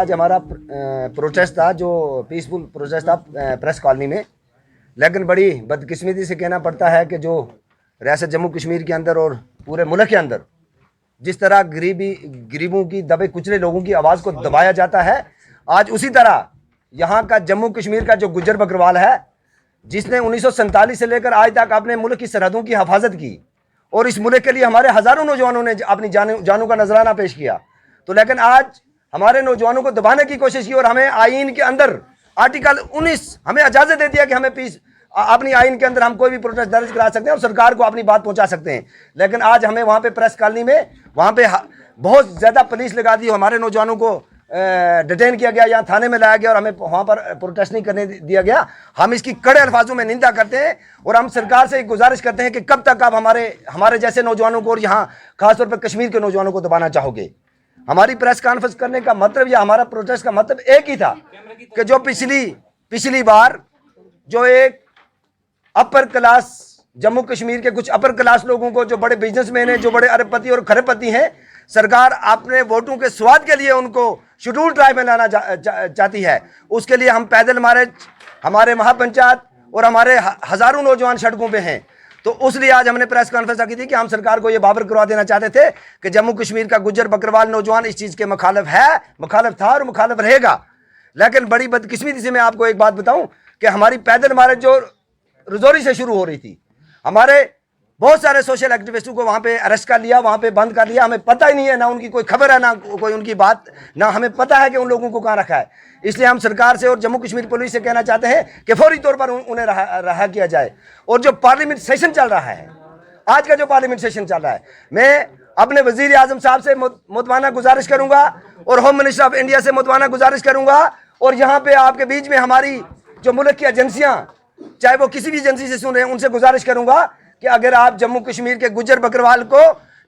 आज हमारा प्रोटेस्ट था, जो पीसफुल प्रोटेस्ट था प्रेस कॉलोनी में। लेकिन बड़ी बदकिस्मती से कहना पड़ता है कि जो रियासत जम्मू कश्मीर के अंदर और पूरे मुल्क के अंदर जिस तरह गरीबों की, दबे कुचले लोगों की आवाज़ को दबाया जाता है, आज उसी तरह यहाँ का जम्मू कश्मीर का जो गुज्जर बकरवाल है, जिसने 1947 से लेकर आज तक अपने मुल्क की सरहदों की हिफाजत की और इस मुल्क के लिए हमारे हज़ारों नौजवानों ने अपनी जानों का नजराना पेश किया, तो लेकिन आज हमारे नौजवानों को दबाने की कोशिश की और हमें आईन के अंदर आर्टिकल 19 हमें इजाज़त दे दिया कि हमें अपनी आइन के अंदर हम कोई भी प्रोटेस्ट दर्ज करा सकते हैं और सरकार को अपनी बात पहुंचा सकते हैं। लेकिन आज हमें वहाँ पे प्रेस कॉलोनी में वहाँ पे बहुत ज़्यादा पुलिस लगा दी, हमारे नौजवानों को डिटेन किया गया, यहाँ थाने में लाया गया और हमें वहाँ पर प्रोटेस्ट नहीं करने दिया गया। हम इसकी कड़े अल्फाजों में निंदा करते हैं और हम सरकार से एक गुजारिश करते हैं कि कब तक आप हमारे जैसे नौजवानों को और यहाँ खासतौर पर कश्मीर के नौजवानों को दबाना चाहोगे। हमारी प्रेस कॉन्फ्रेंस करने का मतलब या हमारा प्रोटेस्ट का मतलब एक ही था कि जो पिछली बार जो एक अपर क्लास जम्मू कश्मीर के कुछ अपर क्लास लोगों को, जो बड़े बिजनेसमैन हैं, जो बड़े अरबपति और खरबपति हैं, सरकार अपने वोटों के स्वाद के लिए उनको शेड्यूल ट्राइब में लाना चाहती है। उसके लिए हम पैदल मार्च, हमारे महापंचायत और हमारे हज़ारों नौजवान सड़कों पे हैं। तो उसलिए आज हमने प्रेस कॉन्फ्रेंस की थी कि हम सरकार को ये बाबर करवा देना चाहते थे कि जम्मू कश्मीर का गुज्जर बकरवाल नौजवान इस चीज़ के मुखालिफ था और मुखालिफ रहेगा। लेकिन बड़ी बदकिस्मती से मैं आपको एक बात बताऊं कि हमारी पैदल मार्च जो रजौरी से शुरू हो रही थी, हमारे बहुत सारे सोशल एक्टिविस्टों को वहाँ पे अरेस्ट कर लिया, वहाँ पे बंद कर लिया। हमें पता ही नहीं है, ना उनकी कोई खबर है, ना कोई उनकी बात, ना हमें पता है कि उन लोगों को कहाँ रखा है। इसलिए हम सरकार से और जम्मू कश्मीर पुलिस से कहना चाहते हैं कि फौरी तौर पर उन्हें रहा किया जाए। और जो पार्लियामेंट सेशन चल रहा है, आज का जो पार्लियामेंट सेशन चल रहा है, मैं अपने वजीर आजम साहब से मुतवाना गुजारिश करूँगा और होम मिनिस्टर ऑफ इंडिया से मुतवाना गुजारिश करूँगा और यहाँ पे आपके बीच में हमारी जो मुल्क की एजेंसियाँ, चाहे वो किसी भी एजेंसी से सुन रहे हैं, उनसे गुजारिश करूँगा कि अगर आप जम्मू कश्मीर के गुज्जर बकरवाल को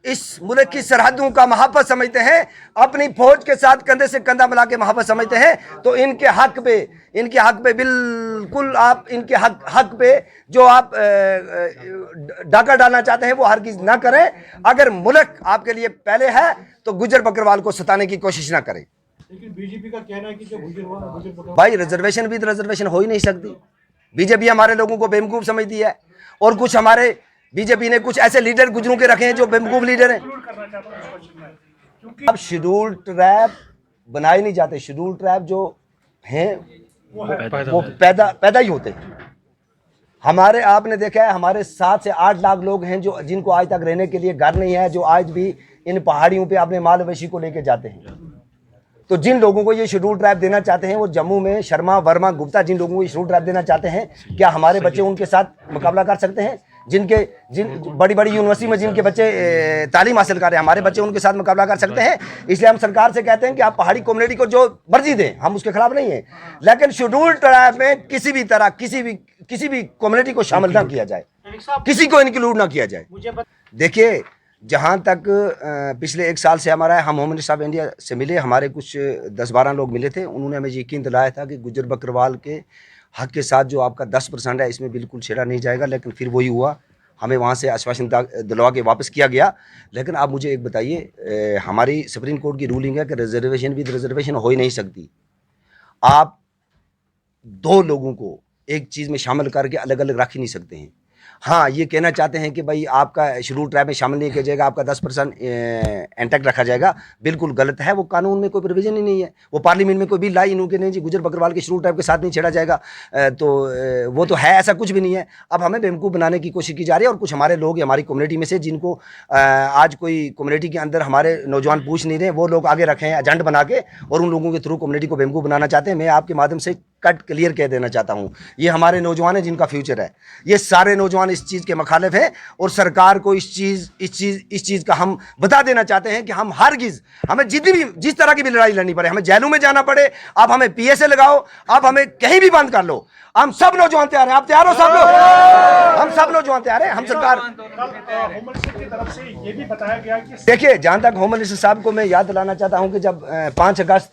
इस मुल्क की सरहदों का महाफज समझते हैं, अपनी फौज के साथ कंधे से कंधा मिला के महाफज समझते हैं, तो इनके हक पे बिल्कुल आप इनके हक पे जो आप डाका डालना चाहते हैं वो हरगिज़ ना करें। अगर मुल्क आपके लिए पहले है तो गुज्जर बकरवाल को सताने की कोशिश ना करें। लेकिन बीजेपी का कहना है कि जो गुज्जर भाई रिजर्वेशन भी तो रिजर्वेशन हो ही नहीं सकती। बीजेपी हमारे लोगों को बेवकूफ़ समझती है और कुछ हमारे बीजेपी ने कुछ ऐसे लीडर गुजरों के रखे हैं जो बेवकूफ़ लीडर हैं। अब शेड्यूल ट्राइब बनाए नहीं जाते, शेड्यूल ट्राइब जो हैं वो पैदा ही होते हैं। हमारे आपने देखा है, हमारे 7 से 8 लाख लोग हैं जो जिनको आज तक रहने के लिए घर नहीं है, जो आज भी इन पहाड़ियों पे अपने माल मवेशी को लेके जाते हैं। तो जिन लोगों को ये शेड्यूल ट्राइब देना चाहते हैं, वो जम्मू में शर्मा, वर्मा, गुप्ता, जिन लोगों को ये शेड्यूल ट्राइब देना चाहते हैं, क्या हमारे बच्चे उनके साथ मुकाबला कर सकते हैं? जिन बड़ी बड़ी यूनिवर्सिटी में जिनके बच्चे तालीम हासिल कर रहे हैं, हमारे बच्चे उनके साथ मुकाबला कर सकते हैं? इसलिए हम सरकार से कहते हैं कि आप पहाड़ी कम्युनिटी को जो मर्जी दें, हम उसके खिलाफ नहीं हैं, लेकिन शेड्यूल ट्राइब में किसी भी तरह किसी भी कम्युनिटी को शामिल ना किया जाए, किसी को इंक्लूड ना किया जाए। देखिए, जहाँ तक पिछले 1 साल से हमारा हम होम मिनिस्टर ऑफ इंडिया से मिले, हमारे कुछ 10-12 लोग मिले थे, उन्होंने हमें यकीन दिलाया था कि गुज्जर बकरवाल के हक के साथ जो आपका 10% है इसमें बिल्कुल छेड़ा नहीं जाएगा। लेकिन फिर वही हुआ, हमें वहाँ से आश्वासन दिलवा के वापस किया गया। लेकिन आप मुझे एक बताइए, हमारी सुप्रीम कोर्ट की रूलिंग है कि रिजर्वेशन विद रिजर्वेशन हो ही नहीं सकती। आप 2 लोगों को एक चीज़ में शामिल करके अलग अलग रख ही नहीं सकते हैं। हाँ, ये कहना चाहते हैं कि भाई आपका शेड्यूल ट्राइब में शामिल नहीं किया जाएगा, आपका 10% इंटैक्ट रखा जाएगा, बिल्कुल गलत है। वो कानून में कोई प्रोविजन ही नहीं है, वो पार्लियामेंट में कोई बिल लाई इन्होंने नहीं जी गुज्जर बकरवाल के शेड्यूल ट्राइब के साथ नहीं छेड़ा जाएगा, तो वो तो है, ऐसा कुछ भी नहीं है। अब हमें बेवकूफ़ बनाने की कोशिश की जा रही है और कुछ हमारे लोग हमारी कम्युनिटी में से जिनको आज कोई कम्युनिटी के अंदर हमारे नौजवान पूछ नहीं रहे, वो लोग आगे रखे हैं एजेंट बना के और उन लोगों के थ्रू कम्युनिटी को बेवकूफ़ बनाना चाहते हैं। मैं आपके माध्यम से कट क्लियर कह देना चाहता हूँ, ये हमारे नौजवान हैं जिनका फ्यूचर है, ये सारे नौजवान इस चीज़ के मुखालिफ हैं और सरकार को इस चीज़ का हम बता देना चाहते हैं कि हम हरगिज़, हमें जिस तरह की भी लड़ाई लड़नी पड़े, हमें जेलों में जाना पड़े, आप हमें PSA लगाओ, आप हमें कहीं भी बंद कर लो, हम सब नौजवान तैयार हैं। आप तैयार हो सब लोग? हम सब नौजवान तैयार हैं। हम सरकार होम मिनिस्टर की तरफ से ये भी बताया गया कि देखिए, जहाँ तक होम मिनिस्टर साहब को मैं याद दिलाना चाहता हूँ कि जब 5 अगस्त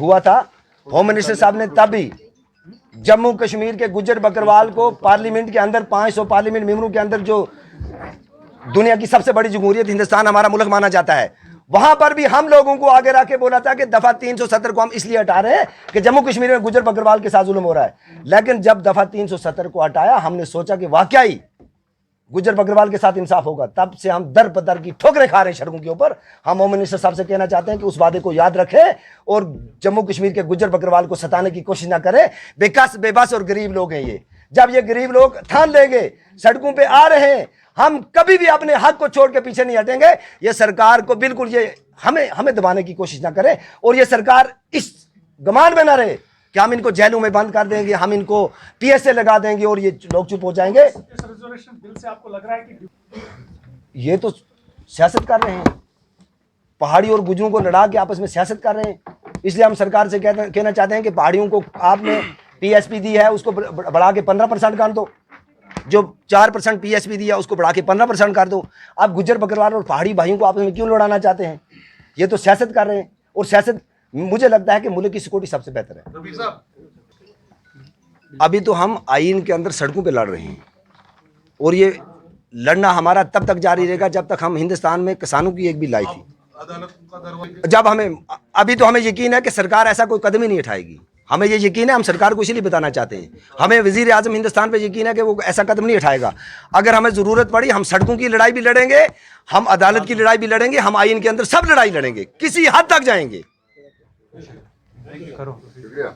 हुआ था, होम मिनिस्टर साहब ने तभी जम्मू कश्मीर के गुज्जर बकरवाल को पार्लियामेंट के अंदर 500 पार्लियामेंट मेंबरों के अंदर, जो दुनिया की सबसे बड़ी जमहूरियत हिंदुस्तान हमारा मुल्क माना जाता है, वहां पर भी हम लोगों को आगे रख के बोला था कि दफा 370 को हम इसलिए हटा रहे हैं कि जम्मू कश्मीर में गुजर बकरवाल के साथ जुल्म हो रहा है। लेकिन जब दफा 370 को हटाया, हमने सोचा कि वाकई गुजर बकरवाल के साथ इंसाफ होगा। तब से हम दर बदर की ठोकरें खा रहे हैं सड़कों के ऊपर। हम होम मिनिस्टर साहब से कहना चाहते हैं कि उस वादे को याद रखें और जम्मू कश्मीर के गुजर बकरवाल को सताने की कोशिश ना करें। बेकस, बेबस और गरीब लोग हैं ये। जब ये गरीब लोग ठान लेंगे, सड़कों पे आ रहे हैं, हम कभी भी अपने हक को छोड़ के पीछे नहीं हटेंगे। ये सरकार को बिल्कुल ये हमें दबाने की कोशिश ना करे और ये सरकार इस गुमान में ना रहे कि हम इनको जेलों में बंद कर देंगे, हम इनको पीएसए लगा देंगे और ये लोग चुप हो जाएंगे। इस रिजर्वेशन बिल से आपको लग रहा है कि ये तो सियासत कर रहे हैं, पहाड़ी और गुजरों को लड़ा के आपस में सियासत कर रहे हैं। इसलिए हम सरकार से कहना चाहते हैं कि पहाड़ियों को आपने पीएसपी दी है, उसको बढ़ा के 15% कर दो। जो 4% पीएसपी दिया उसको बढ़ा के 15% कर दो। आप गुजर बकरवाल और पहाड़ी भाइयों को आपस में क्यों लड़ाना चाहते हैं? ये तो सियासत कर रहे हैं और सियासत मुझे लगता है कि मुल्क की सिक्योरिटी सबसे बेहतर है। अभी तो हम आईन के अंदर सड़कों पे लड़ रहे हैं और ये लड़ना हमारा तब तक जारी रहेगा जब तक हम हिंदुस्तान में किसानों की एक भी लाई थी। जब अभी तो हमें यकीन है कि सरकार ऐसा कोई कदम ही नहीं उठाएगी। हमें ये यकीन है, हम सरकार को इसीलिए बताना चाहते हैं। हमें वजीर आजम हिंदुस्तान पे यकीन है कि वो ऐसा कदम नहीं उठाएगा। अगर हमें ज़रूरत पड़ी हम सड़कों की लड़ाई भी लड़ेंगे, हम अदालत की लड़ाई भी लड़ेंगे, हम आईन के अंदर सब लड़ाई लड़ेंगे, किसी हद तक जाएंगे।